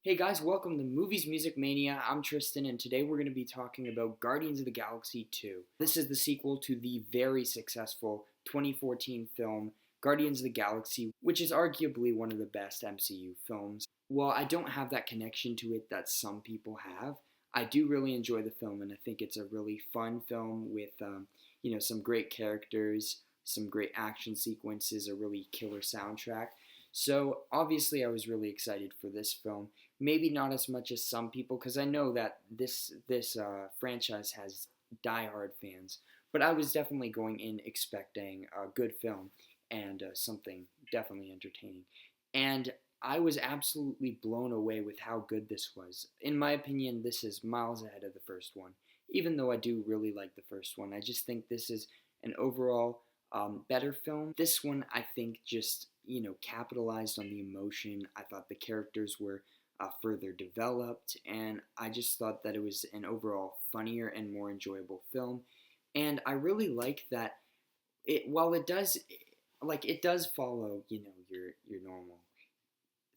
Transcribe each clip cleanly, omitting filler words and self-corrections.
Hey guys, welcome to Movies Music Mania. I'm Tristan, and today we're going to be talking about Guardians of the Galaxy 2. This is the sequel to the very successful 2014 film Guardians of the Galaxy, which is arguably one of the best MCU films. While I don't have that connection to it that some people have, I do really enjoy the film, and I think it's a really fun film with, some great characters, some great action sequences, a really killer soundtrack. So obviously, I was really excited for this film. Maybe not as much as some people, because I know that this franchise has diehard fans. But I was definitely going in expecting a good film and something definitely entertaining. And I was absolutely blown away with how good this was. In my opinion, this is miles ahead of the first one. Even though I do really like the first one, I just think this is an overall better film. This one, I think, just capitalized on the emotion. I thought the characters were further developed, and I just thought that it was an overall funnier and more enjoyable film. And I really like that while it does follow your normal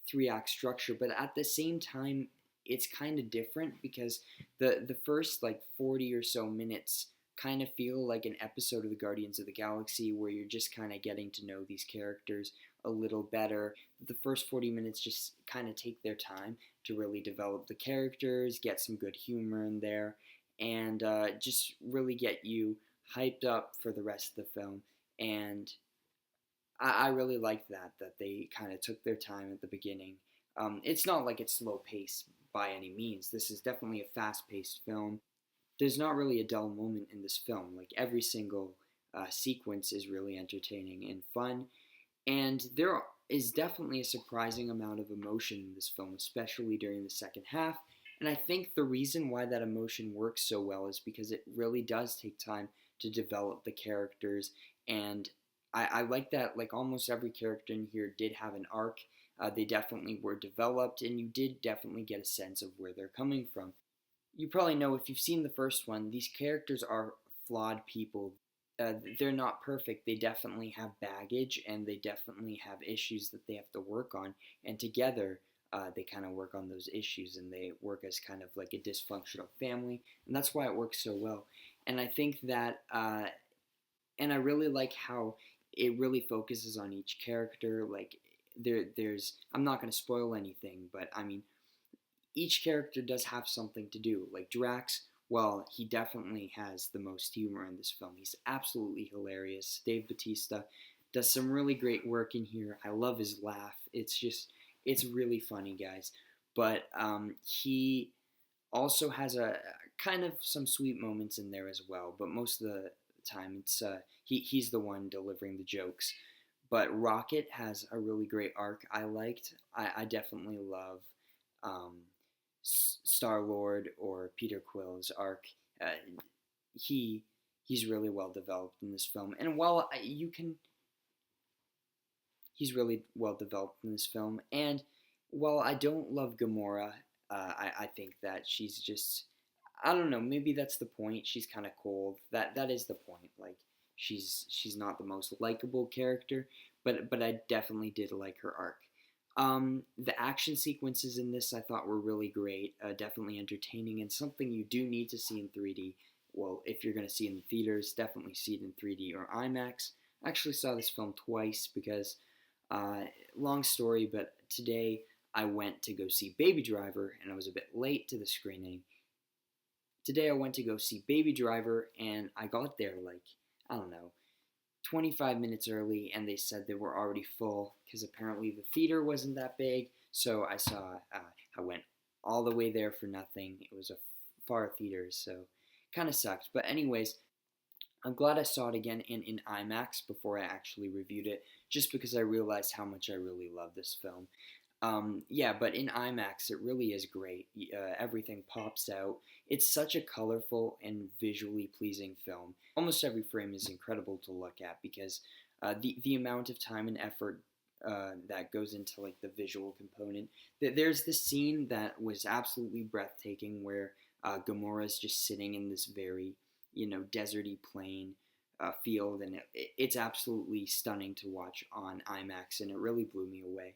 three-act structure, but at the same time it's kind of different because the first like 40 or so minutes kind of feel like an episode of the Guardians of the Galaxy where you're just kind of getting to know these characters a little better. The first 40 minutes just kind of take their time to really develop the characters, get some good humor in there, and just really get you hyped up for the rest of the film. And I really liked that they kind of took their time at the beginning. It's not like it's slow paced by any means. This is definitely a fast paced film. There's not really a dull moment in this film. Like every single sequence is really entertaining and fun, and there is definitely a surprising amount of emotion in this film, especially during the second half. And I think the reason why that emotion works so well is because it really does take time to develop the characters. And I like that, like, almost every character in here did have an arc. They definitely were developed, and you did definitely get a sense of where they're coming from. You probably know if you've seen the first one, these characters are flawed people. They're not perfect. They definitely have baggage and they definitely have issues that they have to work on. And together, they kind of work on those issues and they work as kind of like a dysfunctional family. And that's why it works so well. And I think that, and I really like how it really focuses on each character. Like, I'm not going to spoil anything, but I mean, each character does have something to do. Like Drax, well, he definitely has the most humor in this film. He's absolutely hilarious. Dave Bautista does some really great work in here. I love his laugh. It's really funny, guys. But he also has a kind of some sweet moments in there as well. But most of the time, he's the one delivering the jokes. But Rocket has a really great arc. I definitely love um, Star Lord or Peter Quill's arc. Uh, he he's really well developed in this film, and he's really well developed in this film. And while I don't love Gamora, I think that she's just, I don't know, maybe that's the point. She's kind of cold. That is the point. Like she's not the most likable character, but I definitely did like her arc. The action sequences in this I thought were really great, definitely entertaining, and something you do need to see in 3D. Well, if you're going to see it in theaters, definitely see it in 3D or IMAX. I actually saw this film twice because, long story, but today I went to go see Baby Driver and I was a bit late to the screening. Today I went to go see Baby Driver and I got there like, I don't know, 25 minutes early, and they said they were already full because apparently the theater wasn't that big. So I went all the way there for nothing. It was a far theater, so kind of sucked. But anyways, I'm glad I saw it again in IMAX before I actually reviewed it, just because I realized how much I really love this film. Yeah, but in IMAX, it really is great. Everything pops out. It's such a colorful and visually pleasing film. Almost every frame is incredible to look at because the amount of time and effort that goes into like the visual component. There's this scene that was absolutely breathtaking where Gamora is just sitting in this very deserty plain field, and it's absolutely stunning to watch on IMAX, and it really blew me away.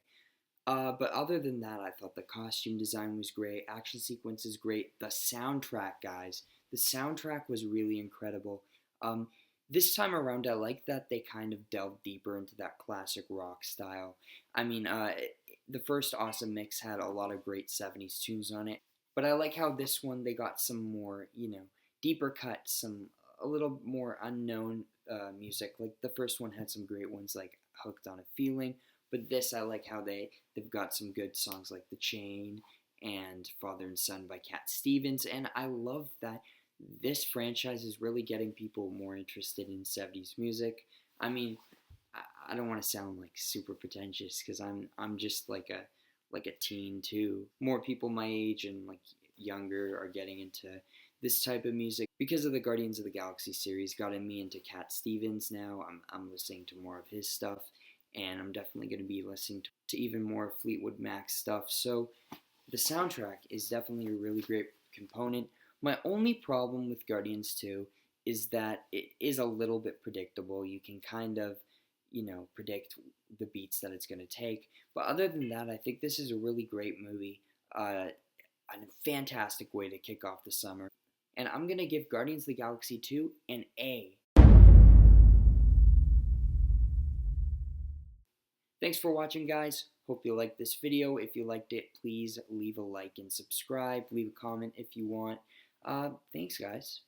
But other than that, I thought the costume design was great, action sequence is great, the soundtrack, guys, the soundtrack was really incredible. Um, this time around, I like that they kind of delved deeper into that classic rock style. I mean, the first Awesome Mix had a lot of great 70s tunes on it, but I like how this one they got some more, deeper cuts, some a little more unknown music. Like the first one had some great ones like Hooked on a Feeling, but this I like how they've got some good songs like The Chain and Father and Son by Cat Stevens, and I love that this franchise is really getting people more interested in 70s music. I mean, I don't want to sound like super pretentious because I'm just like a teen too. More people my age and like younger are getting into this type of music because of the Guardians of the Galaxy series. Gotten me into Cat Stevens now. I'm listening to more of his stuff, and I'm definitely going to be listening to even more Fleetwood Mac stuff. So the soundtrack is definitely a really great component. My only problem with Guardians 2 is that it is a little bit predictable. You can kind of, predict the beats that it's going to take. But other than that, I think this is a really great movie. A fantastic way to kick off the summer. And I'm going to give Guardians of the Galaxy 2 an A. Thanks for watching, guys. Hope you liked this video. If you liked it, please leave a like and subscribe. Leave a comment if you want. Thanks, guys.